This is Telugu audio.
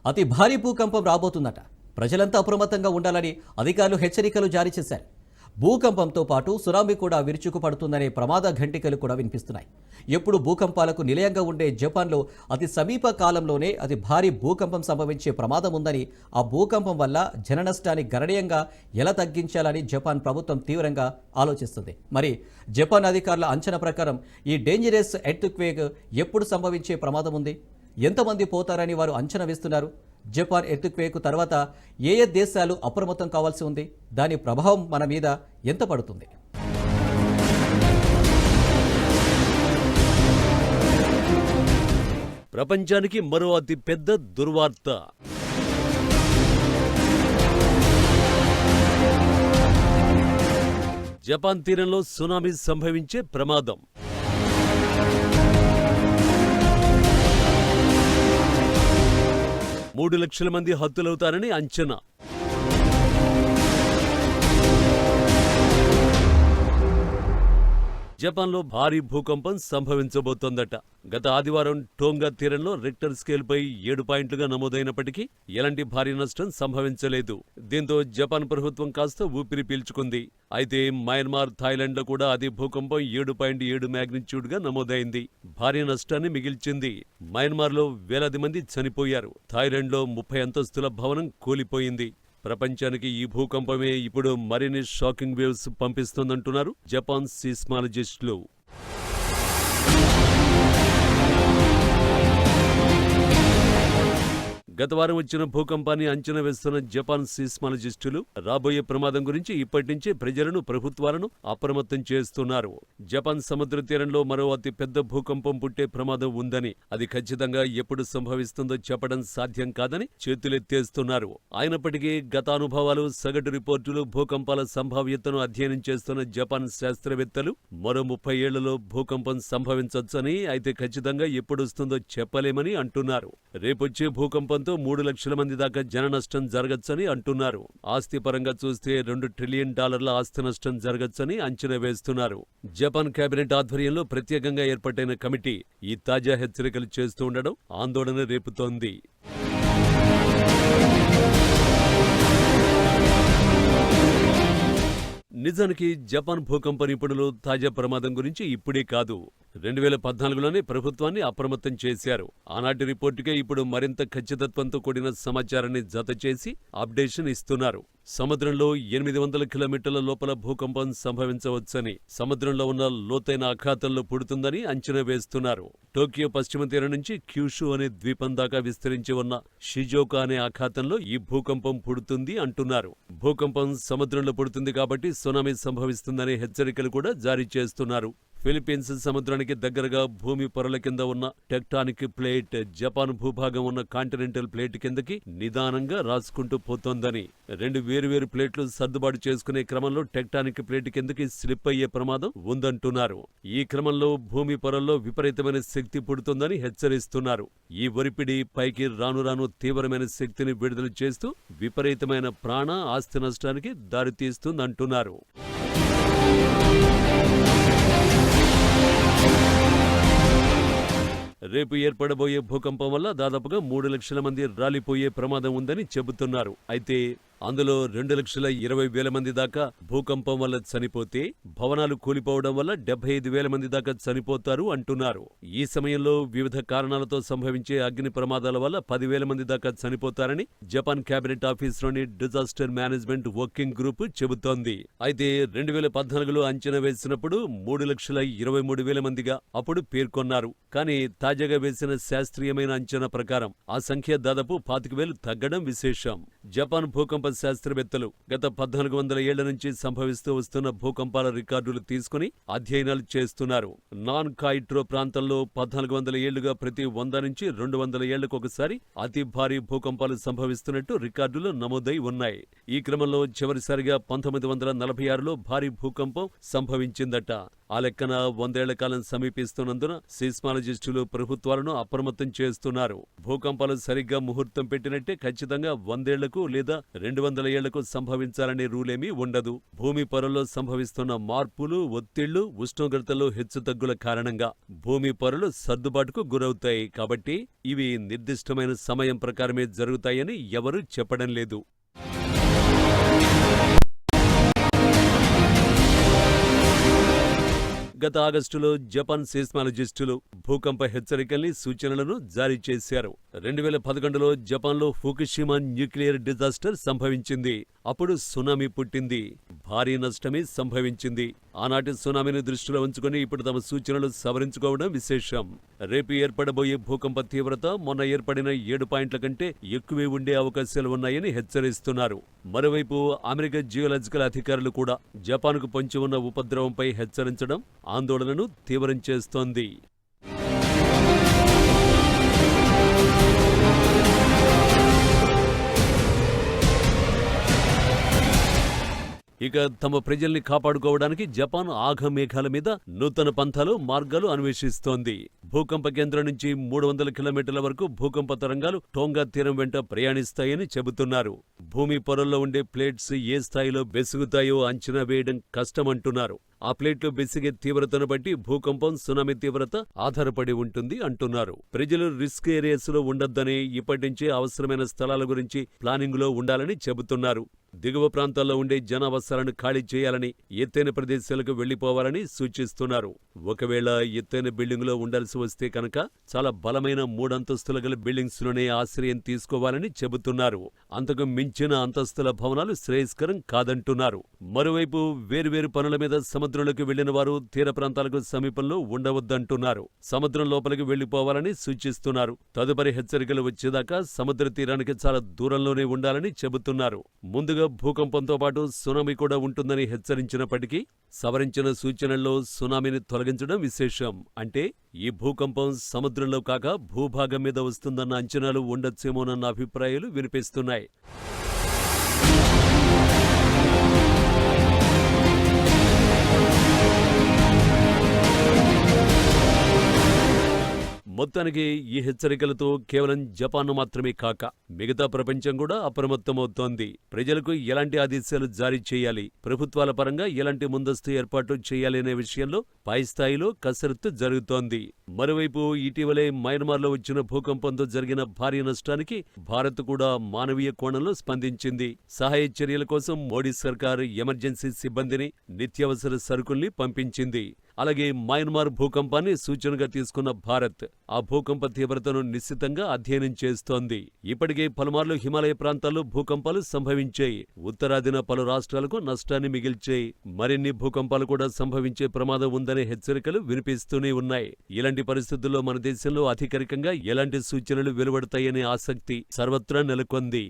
అతి భారీ భూకంపం రాబోతుందట. ప్రజలంతా అప్రమత్తంగా ఉండాలని అధికారులు హెచ్చరికలు జారీ చేశారు. భూకంపంతో పాటు సునామీ కూడా విరుచుకుపడుతుందనే ప్రమాద ఘంటికలు కూడా వినిపిస్తున్నాయి. ఎప్పుడు భూకంపాలకు నిలయంగా ఉండే జపాన్లో అతి సమీప కాలంలోనే అతి భారీ భూకంపం సంభవించే ప్రమాదం ఉందని, ఆ భూకంపం వల్ల జన నష్టాన్ని గణనీయంగా ఎలా తగ్గించాలని జపాన్ ప్రభుత్వం తీవ్రంగా ఆలోచిస్తుంది. మరి జపాన్ అధికారుల అంచనా ప్రకారం ఈ డేంజరస్ ఎర్త్క్వేక్ ఎప్పుడు సంభవించే ప్రమాదం ఉంది? ఎంతమంది పోతారని వారు అంచనా వేస్తున్నారు? జపాన్ ఎర్త్క్వేక్ తర్వాత ఏ దేశాలు అప్రమత్తం కావాల్సి ఉంది? దాని ప్రభావం మన మీద ఎంత పడుతుంది? ప్రపంచానికి మరో అతి పెద్ద దుర్వార్త. జపాన్ తీరంలో సునామీ సంభవించే ప్రమాదం. మూడు లక్షల మంది హతులవుతారని అంచనా. జపాన్లో భారీ భూకంపం సంభవించబోతోందట. గత ఆదివారం టోంగా తీరంలో రిక్టర్ స్కేల్పై 7 పాయింట్లుగా నమోదైనప్పటికీ ఎలాంటి భారీ నష్టం సంభవించలేదు. దీంతో జపాన్ ప్రభుత్వం కాస్త ఊపిరి పీల్చుకుంది. అయితే మయన్మార్, థాయిలాండ్లో కూడా అదే భూకంపం 7.7 మ్యాగ్నిట్యూడ్గా నమోదైంది. భారీ నష్టాన్ని మిగిల్చింది. మయన్మార్లో వేలాది మంది చనిపోయారు. థాయిలాండ్లో 30 అంతస్తుల భవనం కూలిపోయింది. ప్రపంచానికి ఈ భూకంపమే ఇప్పుడు మరిన్ని షాకింగ్ వేవ్స్ పంపిస్తోందంటున్నారు జపాన్ సీస్మాలజిస్టులు. గత వారం వచ్చిన భూకంపాన్ని అంచనా వేస్తున్న జపాన్ సీస్మాలజిస్టులు రాబోయే ప్రమాదం గురించి ఇప్పటి నుంచే ప్రజలను, ప్రభుత్వాలను అప్రమత్తం చేస్తున్నారు. జపాన్ సముద్ర తీరంలో మరో అతి పెద్ద భూకంపం పుట్టే ప్రమాదం ఉందని, అది ఖచ్చితంగా ఎప్పుడు సంభవిస్తుందో చెప్పడం సాధ్యం కాదని చేతులెత్తేస్తున్నారు. అయినప్పటికీ గత అనుభవాలు, సగటు రిపోర్టులు, భూకంపాల సంభావ్యతను అధ్యయనం చేస్తున్న జపాన్ శాస్త్రవేత్తలు మరో 30 ఏళ్లలో భూకంపం సంభవించొచ్చని, అయితే ఖచ్చితంగా ఎప్పుడొస్తుందో చెప్పలేమని అంటున్నారు. రేపొచ్చే భూకంపం 3 లక్షల మంది దాకా జన నష్టం జరగచ్చని అంటున్నారు. ఆస్తి పరంగా చూస్తే $2 ట్రిలియన్ ఆస్తి నష్టం జరగచ్చని అంచనా వేస్తున్నారు. జపాన్ కేబినెట్ ఆధ్వర్యంలో ప్రత్యేకంగా ఏర్పాటైన కమిటీ ఈ తాజా హెచ్చరికలు చేస్తూ ఉండడం ఆందోళన రేపుతోంది. నిజానికి జపాన్ భూకంప నిపుణులు తాజా ప్రమాదం గురించి ఇప్పుడే కాదు, 2014లోనే ప్రభుత్వాన్ని అప్రమత్తం చేశారు. ఆనాటి రిపోర్టుకే ఇప్పుడు మరింత ఖచ్చితత్వంతో కూడిన సమాచారాన్ని జతచేసి అప్డేషన్ ఇస్తున్నారు. సముద్రంలో 800 కిలోమీటర్ల లోపల భూకంపం సంభవించవచ్చని, సముద్రంలో ఉన్న లోతైన అఖాతంలో పుడుతుందని అంచనా వేస్తున్నారు. టోక్యో పశ్చిమ తీరం నుంచి క్యూషు అనే ద్వీపం దాకా విస్తరించి ఉన్న షిజోకా అనే అఖాతంలో ఈ భూకంపం పుడుతుంది అంటున్నారు. భూకంపం సముద్రంలో పుడుతుంది కాబట్టి సునామీ సంభవిస్తుందనే హెచ్చరికలు కూడా జారీ చేస్తున్నారు. ఫిలిప్పీన్స్ సముద్రానికి దగ్గరగా భూమి పొరల కింద ఉన్న టెక్టానిక్ ప్లేట్ జపాన్ భూభాగం ఉన్న కాంటినెంటల్ ప్లేట్ కిందకి నిదానంగా రాసుకుంటూ పోతోందని, 2 వేరువేరు ప్లేట్లు సర్దుబాటు చేసుకునే క్రమంలో టెక్టానిక్ ప్లేట్ కిందకి స్లిప్ అయ్యే ప్రమాదం ఉందంటున్నారు. ఈ క్రమంలో భూమి పొరల్లో విపరీతమైన శక్తి పుడుతుందని హెచ్చరిస్తున్నారు. ఈ ఒరిపిడి పైకి రాను రాను తీవ్రమైన శక్తిని విడుదల చేస్తూ విపరీతమైన ప్రాణ, ఆస్తి నష్టానికి దారితీస్తుందంటున్నారు. రేపు ఏర్పడబోయే భూకంపం వల్ల దాదాపుగా 3 లక్షల మంది రాలిపోయే ప్రమాదం ఉందని చెబుతున్నారు. అయితే అందులో 2,20,000 మంది దాకా భూకంపం వల్ల చనిపోతే, భవనాలు కూలిపోవడం వల్ల 75,000 మంది దాకా చనిపోతారు అంటున్నారు. ఈ సమయంలో వివిధ కారణాలతో సంభవించే అగ్ని ప్రమాదాల వల్ల 10,000 మంది దాకా చనిపోతారని జపాన్ కేబినెట్ ఆఫీసులోని డిజాస్టర్ మేనేజ్మెంట్ వర్కింగ్ గ్రూప్ చెబుతోంది. అయితే 2014లో అంచనా వేసినప్పుడు 3,23,000 మందిగా అప్పుడు పేర్కొన్నారు. కానీ తాజాగా వేసిన శాస్త్రీయమైన అంచనా ప్రకారం ఆ సంఖ్య దాదాపు 25,000 తగ్గడం విశేషం. జపాన్ భూకంప శాస్త్రవేత్తలు గత 1400 ఏళ్ల నుంచి సంభవిస్తూ వస్తున్న భూకంపాల రికార్డులు తీసుకుని అధ్యయనాలు చేస్తున్నారు. నాన్ కాయిట్రో ప్రాంతంలో 1400 ఏళ్లుగా ప్రతి 100 నుంచి 200 ఏళ్లకు ఒకసారి అతి భారీ భూకంపాలు సంభవిస్తున్నట్టు రికార్డులు నమోదై ఉన్నాయి. ఈ క్రమంలో చివరిసారిగా 1946లో భారీ భూకంపం సంభవించిందట. ఆ లెక్కన 100 ఏళ్ల కాలం సమీపిస్తున్నందున సీస్మాలజిస్టులు ప్రభుత్వాలను అప్రమత్తం చేస్తున్నారు. భూకంపాలు సరిగ్గా ముహూర్తం పెట్టినట్టే ఖచ్చితంగా 100 ఏళ్లకు లేదా 200 ఏళ్లకు సంభవించాలనే రూలేమీ ఉండదు. భూమి పొరల్లో సంభవిస్తున్న మార్పులు, ఒత్తిళ్లు, ఉష్ణోగ్రతల్లో హెచ్చుతగ్గుల కారణంగా భూమి పొరలు సర్దుబాటుకు గురవుతాయి. కాబట్టి ఇవి నిర్దిష్టమైన సమయం ప్రకారమే జరుగుతాయని ఎవరూ చెప్పడం లేదు. గత ఆగస్టులో జపాన్ సీస్మాలజిస్టులు భూకంప హెచ్చరికల్ని, సూచనలను జారీ చేశారు. 2011లో జపాన్లో ఫుకుషిమా న్యూక్లియర్ డిజాస్టర్ సంభవించింది. అప్పుడు సునామీ పుట్టింది. భారీ నష్టమే సంభవించింది. ఆనాటి సునామీని దృష్టిలో ఉంచుకుని ఇప్పుడు తమ సూచనలు సవరించుకోవడం విశేషం. రేపు ఏర్పడబోయే భూకంప తీవ్రత మొన్న ఏర్పడిన 7 పాయింట్ల కంటే ఎక్కువే ఉండే అవకాశాలు ఉన్నాయని హెచ్చరిస్తున్నారు. మరోవైపు అమెరికా జియోలాజికల్ అధికారులు కూడా జపాన్కు పొంచి ఉన్న ఉపద్రవంపై హెచ్చరించడం ఆందోళనను తీవ్రం చేస్తోంది. ఇక తమ ప్రజల్ని కాపాడుకోవడానికి జపాన్ ఆఘమేఘాల మీద నూతన పంథాలు, మార్గాలు అన్వేషిస్తోంది. భూకంప కేంద్రం నుంచి 300 కిలోమీటర్ల వరకు భూకంప తరంగాలు టోంగా తీరం వెంట ప్రయాణిస్తాయని చెబుతున్నారు. భూమి పొరల్లో ఉండే ప్లేట్స్ ఏ స్థాయిలో బెసుగుతాయో అంచనా వేయడం కష్టమంటున్నారు. ఆ ప్లేట్లు బెసిగే తీవ్రతను బట్టి భూకంపం, సునామీ తీవ్రత ఆధారపడి ఉంటుంది అంటున్నారు. ప్రజలు రిస్క్ ఏరియాస్ లో ఉండొద్దని, ఇప్పటి నుంచే అవసరమైన స్థలాల గురించి ప్లానింగ్ లో ఉండాలని చెబుతున్నారు. దిగువ ప్రాంతాల్లో ఉండే జనావాసాలను ఖాళీ చేయాలని, ఎత్తైన ప్రదేశాలకు వెళ్లిపోవాలని సూచిస్తున్నారు. ఒకవేళ ఎత్తైన బిల్డింగులో ఉండాల్సి వస్తే కనుక చాలా బలమైన 3 అంతస్తుల గల బిల్డింగ్స్ లోనే ఆశ్రయం తీసుకోవాలని చెబుతున్నారు. అంతకు మించిన అంతస్తుల భవనాలు శ్రేయస్కరం కాదంటున్నారు. మరోవైపు వేర్వేరు పనుల మీద సముద్రంలోకి వెళ్లిన వారు తీర ప్రాంతాలకు సమీపంలో ఉండవద్దంటున్నారు. సముద్రం లోపలికి వెళ్లిపోవాలని సూచిస్తున్నారు. తదుపరి హెచ్చరికలు వచ్చేదాకా సముద్ర తీరానికి చాలా దూరంలోనే ఉండాలని చెబుతున్నారు. ముందుగా భూకంపంతో పాటు సునామీ కూడా ఉంటుందని హెచ్చరించినప్పటికీ సవరించిన సూచనల్లో సునామీని తొలగించడం విశేషం. అంటే ఈ భూకంపం సముద్రంలో కాక భూభాగం మీద వస్తుందన్న అంచనాలు ఉండొచ్చేమోనన్న అభిప్రాయాలు వినిపిస్తున్నాయి. మొత్తానికి ఈ హెచ్చరికలతో కేవలం జపాన్ను మాత్రమే కాక మిగతా ప్రపంచం కూడా అప్రమత్తమవుతోంది. ప్రజలకు ఎలాంటి ఆదేశాలు జారీ చేయాలి, ప్రభుత్వాల పరంగా ఎలాంటి ముందస్తు ఏర్పాట్లు చేయాలి అనే విషయంలో పై స్థాయిలో కసరత్తు జరుగుతోంది. మరోవైపు ఇటీవలే మయన్మార్లో వచ్చిన భూకంపంతో జరిగిన భారీ నష్టానికి భారత్ కూడా మానవీయ కోణంలో స్పందించింది. సహాయ చర్యల కోసం మోడీ సర్కార్ ఎమర్జెన్సీ సిబ్బందిని, నిత్యావసర సరుకుల్ని పంపించింది. అలాగే మయన్మార్ భూకంపాన్ని సూచనగా తీసుకున్న భారత్ ఆ భూకంప తీవ్రతను నిశ్చితంగా అధ్యయనం చేస్తోంది. ఇప్పటికే పలుమార్లు హిమాలయ ప్రాంతాల్లో భూకంపాలు సంభవించాయి. ఉత్తరాదిన పలు రాష్ట్రాలకు నష్టాన్ని మిగిల్చాయి. మరిన్ని భూకంపాలు కూడా సంభవించే ప్రమాదం ఉందనే హెచ్చరికలు వినిపిస్తూనే ఉన్నాయి. ఇలాంటి పరిస్థితుల్లో మన దేశంలో అధికారికంగా ఎలాంటి సూచనలు వెలువడతాయనే ఆసక్తి సర్వత్రా నెలకొంది.